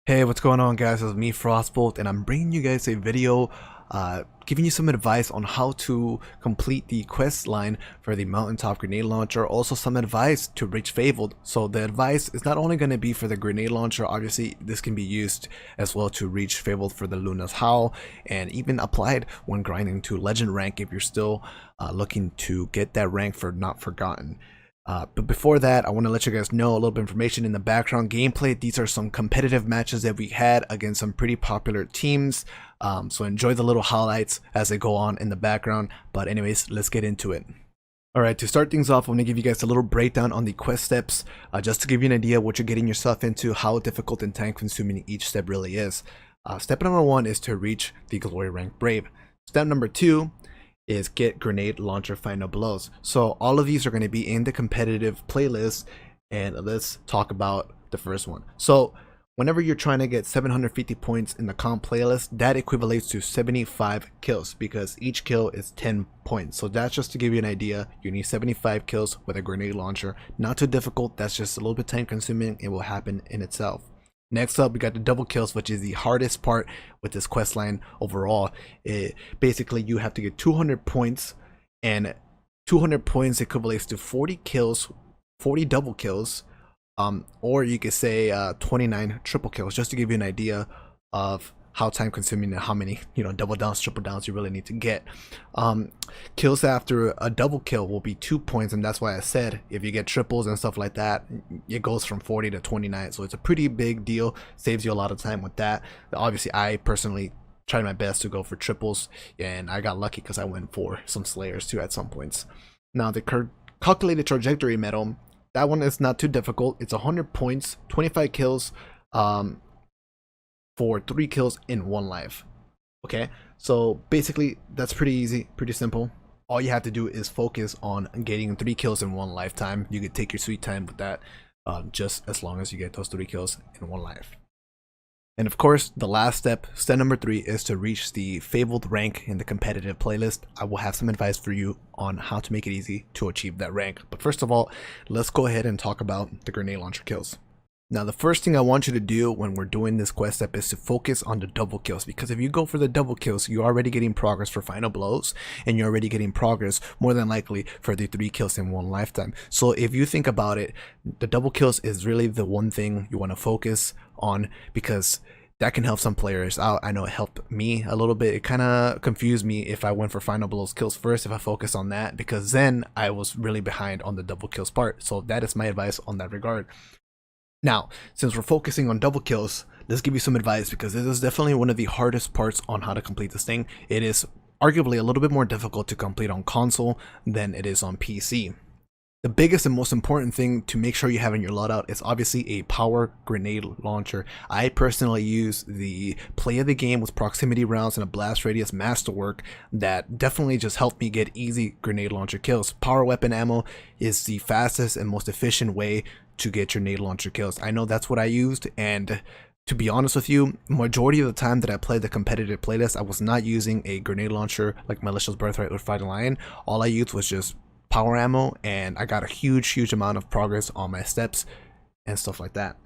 Hey, what's going on, guys? It's me, FrostBolt, and I'm bringing you guys a video giving you some advice on how to complete the quest line for the mountaintop grenade launcher, also some advice to reach Fabled. So the advice is not only going to be for the grenade launcher, obviously this can be used as well to reach Fabled for the Luna's Howl, and even applied when grinding to legend rank if you're still looking to get that rank for Not Forgotten. But before that, I want to let you guys know a little bit of information in the background gameplay. These are some competitive matches that we had against some pretty popular teams. So enjoy the little highlights as they go on in the background. But anyways, let's get into it. Alright, to start things off, I'm going to give you guys a little breakdown on the quest steps, just to give you an idea of what you're getting yourself into, how difficult and time consuming each step really is. Step number 1 is to reach the glory rank brave. Step number 2 is get grenade launcher final blows. So all of these are going to be in the competitive playlist, and let's talk about the first one. So whenever you're trying to get 750 points in the comp playlist, that equivalates to 75 kills because each kill is 10 points. So that's just to give you an idea. You need 75 kills with a grenade launcher. Not too difficult, that's just a little bit time consuming. It will happen in itself. Next up, we got the double kills, which is the hardest part with this quest line overall. Basically, you have to get 200 points, and 200 points equates to 40 kills, 40 double kills, or you could say 29 triple kills, just to give you an idea of how time consuming and how many double downs, triple downs you really need to get. Kills after a double kill will be 2 points, and that's why I said if you get triples and stuff like that, it goes from 40 to 29. So it's a pretty big deal, saves you a lot of time with that. Obviously, I personally tried my best to go for triples, and I got lucky because I went for some slayers too at some points. Now the calculated trajectory medal, that one is not too difficult. It's 100 points, 25 kills, for 3 kills in 1 life. Okay, so basically that's pretty easy, pretty simple. All you have to do is focus on getting 3 kills in 1 lifetime. You could take your sweet time with that, just as long as you get those 3 kills in 1 life. And of course, the last step, step number 3, is to reach the Fabled rank in the competitive playlist. I will have some advice for you on how to make it easy to achieve that rank. But first of all, let's go ahead and talk about the grenade launcher kills. Now, the first thing I want you to do when we're doing this quest step is to focus on the double kills, because if you go for the double kills, you're already getting progress for final blows, and you're already getting progress more than likely for the 3 kills in 1 lifetime. So if you think about it, the double kills is really the one thing you want to focus on, because that can help some players out. I know it helped me a little bit. It kind of confused me if I went for final blows kills first, if I focus on that, because then I was really behind on the double kills part. So that is my advice on that regard. Now, since we're focusing on double kills, let's give you some advice, because this is definitely one of the hardest parts on how to complete this thing. It is arguably a little bit more difficult to complete on console than it is on PC. The biggest and most important thing to make sure you have in your loadout is obviously a power grenade launcher. I personally use the play of the game with proximity rounds and a blast radius masterwork that definitely just helped me get easy grenade launcher kills. Power weapon ammo is the fastest and most efficient way to get your grenade launcher kills. I know that's what I used, and to be honest with you, majority of the time that I played the competitive playlist, I was not using a grenade launcher like Malicious Birthright or Fighting Lion. All I used was just power ammo, and I got a huge amount of progress on my steps and stuff like that.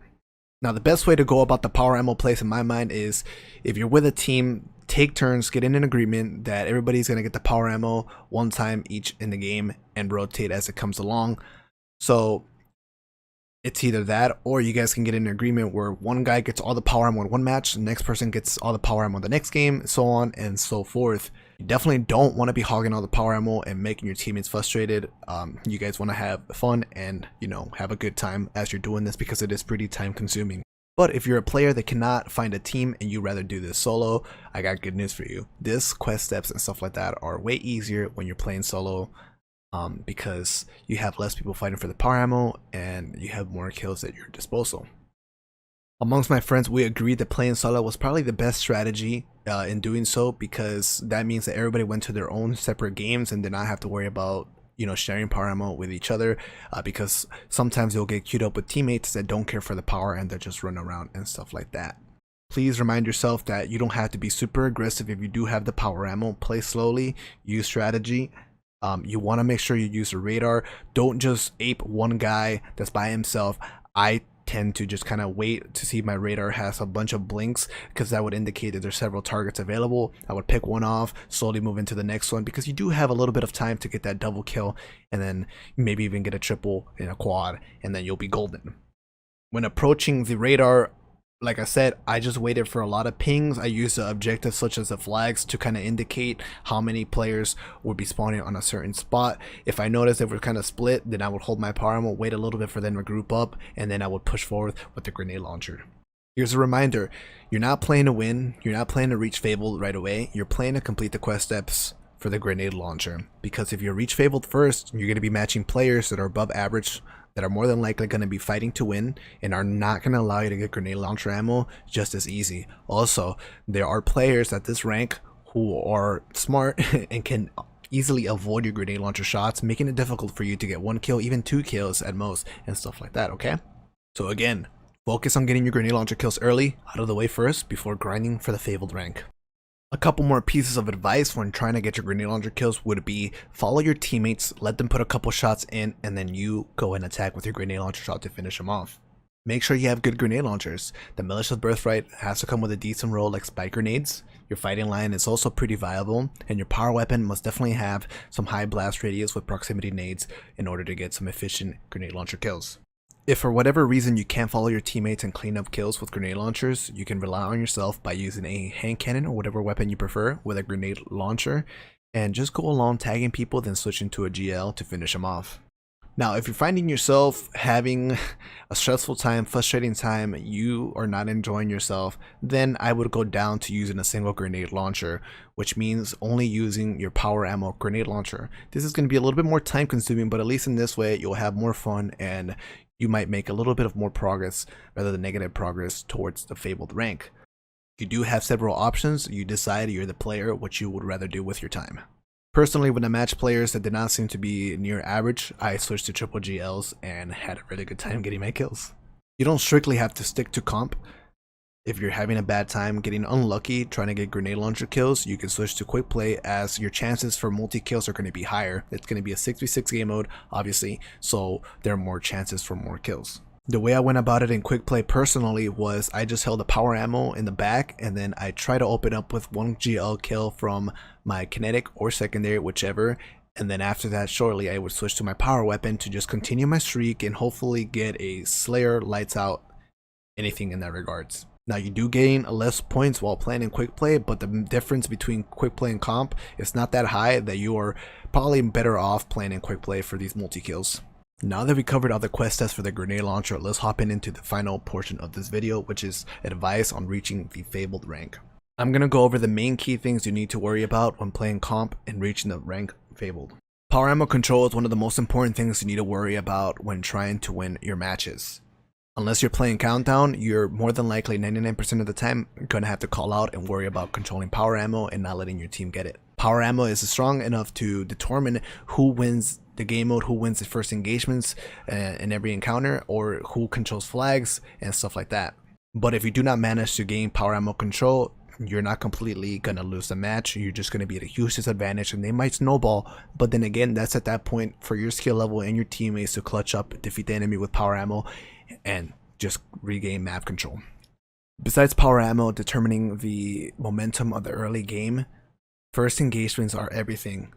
Now, the best way to go about the power ammo place in my mind is, if you're with a team, take turns, get in an agreement that everybody's going to get the power ammo 1 time each in the game and rotate as it comes along. So it's either that, or you guys can get in an agreement where one guy gets all the power ammo in 1 match, the next person gets all the power ammo in the next game, so on and so forth. You definitely don't want to be hogging all the power ammo and making your teammates frustrated. You guys want to have fun and, have a good time as you're doing this, because it is pretty time consuming. But if you're a player that cannot find a team and you rather do this solo, I got good news for you. This quest steps and stuff like that are way easier when you're playing solo. Because you have less people fighting for the power ammo and you have more kills at your disposal. Amongst my friends, we agreed that playing solo was probably the best strategy in doing so, because that means that everybody went to their own separate games and did not have to worry about sharing power ammo with each other, because sometimes you'll get queued up with teammates that don't care for the power and they just run around and stuff like that. Please remind yourself that you don't have to be super aggressive if you do have the power ammo. Play slowly, use strategy. You want to make sure you use a radar. Don't just ape one guy that's by himself. I tend to just kind of wait to see my radar has a bunch of blinks, because that would indicate that there's several targets available. I would pick one off, slowly move into the next one, because you do have a little bit of time to get that double kill, and then maybe even get a triple in a quad, and then you'll be golden. When approaching the radar, like I said, I just waited for a lot of pings. I used the objectives such as the flags to kind of indicate how many players would be spawning on a certain spot. If I noticed they were kind of split, then I would hold my power ammo, wait a little bit for them to group up, and then I would push forward with the grenade launcher. Here's a reminder, you're not playing to win, you're not playing to reach Fabled right away, you're playing to complete the quest steps for the grenade launcher. Because if you reach Fabled first, you're going to be matching players that are above average, that are more than likely going to be fighting to win, and are not going to allow you to get grenade launcher ammo just as easy. Also, there are players at this rank who are smart and can easily avoid your grenade launcher shots, making it difficult for you to get 1 kill, even 2 kills at most, and stuff like that, okay? So again, focus on getting your grenade launcher kills early, out of the way first, before grinding for the Fabled rank. A couple more pieces of advice when trying to get your grenade launcher kills would be follow your teammates, let them put a couple shots in, and then you go and attack with your grenade launcher shot to finish them off. Make sure you have good grenade launchers. The Militia's Birthright has to come with a decent roll like spike grenades. Your fighting line is also pretty viable, and your power weapon must definitely have some high blast radius with proximity nades in order to get some efficient grenade launcher kills. If for whatever reason you can't follow your teammates and clean up kills with grenade launchers, you can rely on yourself by using a hand cannon or whatever weapon you prefer with a grenade launcher, and just go along tagging people, then switch into a GL to finish them off. Now, if you're finding yourself having a stressful time, frustrating time, you are not enjoying yourself, then I would go down to using a single grenade launcher, which means only using your power ammo grenade launcher. This is going to be a little bit more time consuming, but at least in this way you'll have more fun, and you might make a little bit of more progress rather than negative progress towards the Fabled rank. You do have several options. You decide, you're the player, what you would rather do with your time. Personally, when I matched players that did not seem to be near average, I switched to triple GLs and had a really good time getting my kills. You don't strictly have to stick to comp. If you're having a bad time getting unlucky trying to get grenade launcher kills, you can switch to quick play, as your chances for multi-kills are going to be higher. It's going to be a 6v6 game mode, obviously, so there are more chances for more kills. The way I went about it in quick play personally was I just held the power ammo in the back, and then I try to open up with 1 GL kill from my kinetic or secondary, whichever, and then after that shortly I would switch to my power weapon to just continue my streak and hopefully get a Slayer, lights out, anything in that regards. Now, you do gain less points while playing in quick play, but the difference between quick play and comp is not that high that you are probably better off playing in quick play for these multi-kills. Now that we covered all the quest tests for the grenade launcher, let's hop into the final portion of this video, which is advice on reaching the Fabled rank. I'm going to go over the main key things you need to worry about when playing comp and reaching the rank Fabled. Power ammo control is one of the most important things you need to worry about when trying to win your matches. Unless you're playing Countdown, you're more than likely 99% of the time going to have to call out and worry about controlling power ammo and not letting your team get it. Power ammo is strong enough to determine who wins the game mode, who wins the first engagements in every encounter, or who controls flags and stuff like that. But if you do not manage to gain power ammo control, you're not completely going to lose the match. You're just going to be at a huge disadvantage, and they might snowball. But then again, that's at that point for your skill level and your teammates to clutch up, defeat the enemy with power ammo, and just regain map control. Besides power ammo determining the momentum of the early game, first engagements are everything.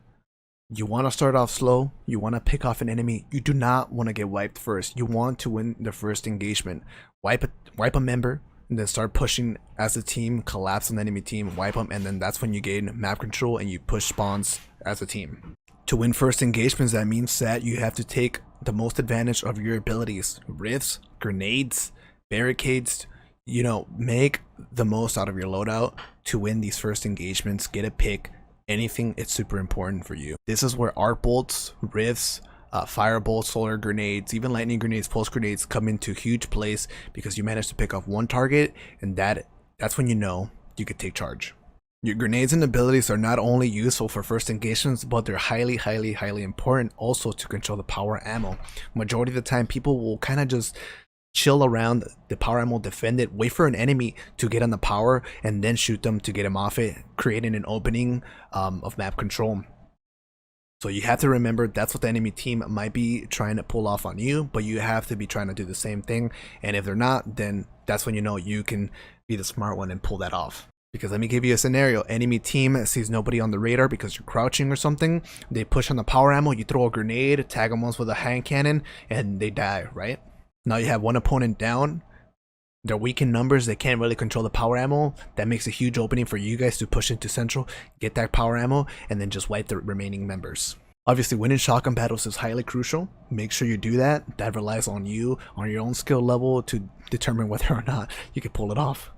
You want to start off slow, you want to pick off an enemy, you do not want to get wiped first. You want to win the first engagement. Wipe a member, and then start pushing as a team, collapse an enemy team, wipe them, and then that's when you gain map control and you push spawns as a team. To win first engagements, that means that you have to take the most advantage of your abilities. Rifts, grenades, barricades, make the most out of your loadout to win these first engagements. Get a pick, anything, it's super important for you. This is where arc bolts, rifts, firebolts, solar grenades, even lightning grenades, pulse grenades come into huge place, because you manage to pick off one target, and that's when you know you could take charge. Your grenades and abilities are not only useful for first engagements, but they're highly important also to control the power ammo. Majority of the time, people will kind of just chill around the power ammo, defend it, wait for an enemy to get on the power, and then shoot them to get him off it, creating an opening of map control. So you have to remember that's what the enemy team might be trying to pull off on you, but you have to be trying to do the same thing. And if they're not, then that's when you know you can be the smart one and pull that off. Because let me give you a scenario. Enemy team sees nobody on the radar because you're crouching or something. They push on the power ammo, you throw a grenade, tag them once with a hand cannon, and they die, right? Now you have one opponent down. They're weak in numbers, they can't really control the power ammo. That makes a huge opening for you guys to push into central, get that power ammo, and then just wipe the remaining members. Obviously, winning shotgun battles is highly crucial. Make sure you do that. That relies on you, on your own skill level, to determine whether or not you can pull it off.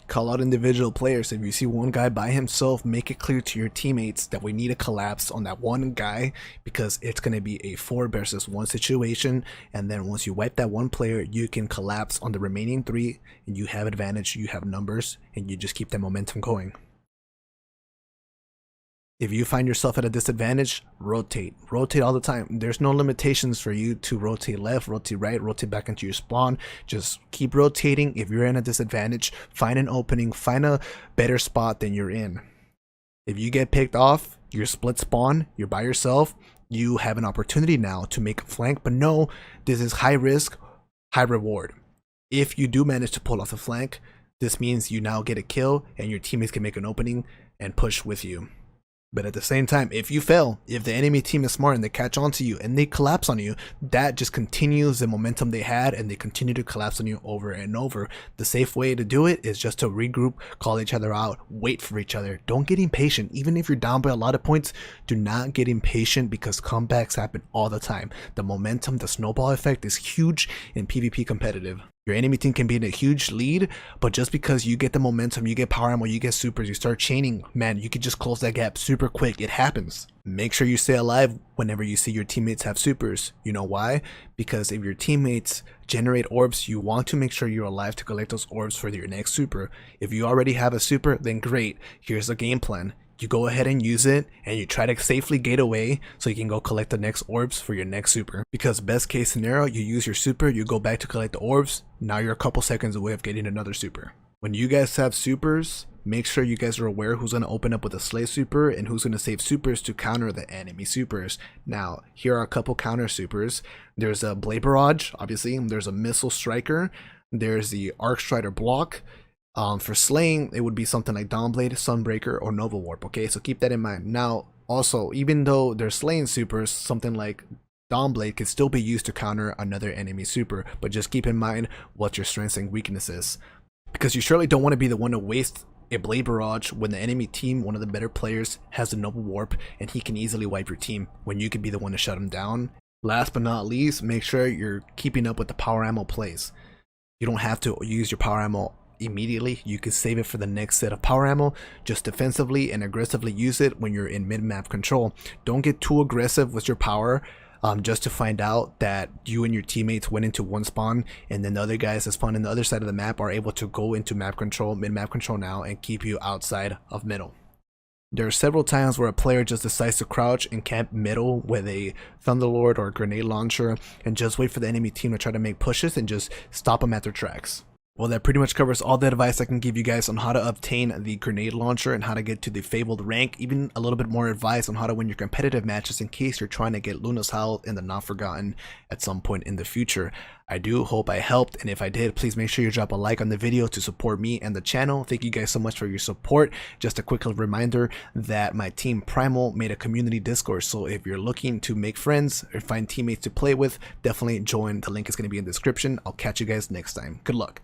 Call out individual players. If you see one guy by himself, make it clear to your teammates that we need a collapse on that one guy, because it's going to be a 4 versus 1 situation, and then once you wipe that one player, you can collapse on the remaining 3 and you have advantage, you have numbers, and you just keep that momentum going. If you find yourself at a disadvantage, rotate all the time. There's no limitations for you to rotate left, rotate right, rotate back into your spawn. Just keep rotating. If you're in a disadvantage, find an opening, find a better spot than you're in. If you get picked off, you're split spawn, you're by yourself, you have an opportunity now to make a flank, but no, this is high risk, high reward. If you do manage to pull off a flank, this means you now get a kill and your teammates can make an opening and push with you. But at the same time, if you fail, if the enemy team is smart and they catch on to you and they collapse on you, that just continues the momentum they had, and they continue to collapse on you over and over. The safe way to do it is just to regroup, call each other out, wait for each other. Don't get impatient. Even if you're down by a lot of points, do not get impatient, because comebacks happen all the time. The momentum, the snowball effect is huge in PvP competitive. Your enemy team can be in a huge lead, but just because you get the momentum, you get power ammo, you get supers, you start chaining, man, you can just close that gap super quick. It happens. Make sure you stay alive whenever you see your teammates have supers. You know why? Because if your teammates generate orbs, you want to make sure you're alive to collect those orbs for your next super. If you already have a super, then great. Here's the game plan. You go ahead and use it, and you try to safely gate away so you can go collect the next orbs for your next super. Because best case scenario, you use your super, you go back to collect the orbs, now you're a couple seconds away of getting another super. When you guys have supers, make sure you guys are aware who's going to open up with a slay super and who's going to save supers to counter the enemy supers. Now, here are a couple counter supers. There's a Blade Barrage, obviously. There's a Missile Striker. There's the Arc Strider Block. For slaying, it would be something like Dawnblade, Sunbreaker, or Nova Warp, okay? So keep that in mind. Now, also, even though they're slaying supers, something like Dawnblade can still be used to counter another enemy super, but just keep in mind what your strengths and weaknesses. Because you surely don't want to be the one to waste a Blade Barrage when the enemy team, one of the better players, has a Nova Warp, and he can easily wipe your team when you could be the one to shut him down. Last but not least, make sure you're keeping up with the power ammo plays. You don't have to use your power ammo immediately. You can save it for the next set of power ammo. Just defensively and aggressively use it when you're in mid-map control. Don't get too aggressive with your power just to find out that you and your teammates went into one spawn, and then the other guys that spawn on the other side of the map are able to go into map control, mid-map control now, and keep you outside of middle. There are several times where a player just decides to crouch and camp middle with a Thunderlord or a grenade launcher and just wait for the enemy team to try to make pushes and just stop them at their tracks. Well, that pretty much covers all the advice I can give you guys on how to obtain the grenade launcher and how to get to the Fabled rank. Even a little bit more advice on how to win your competitive matches in case you're trying to get Luna's Howl in the Not Forgotten at some point in the future. I do hope I helped, and if I did, please make sure you drop a like on the video to support me and the channel. Thank you guys so much for your support. Just a quick reminder that my team Primal made a community Discord, so if you're looking to make friends or find teammates to play with, definitely join. The link is going to be in the description. I'll catch you guys next time. Good luck.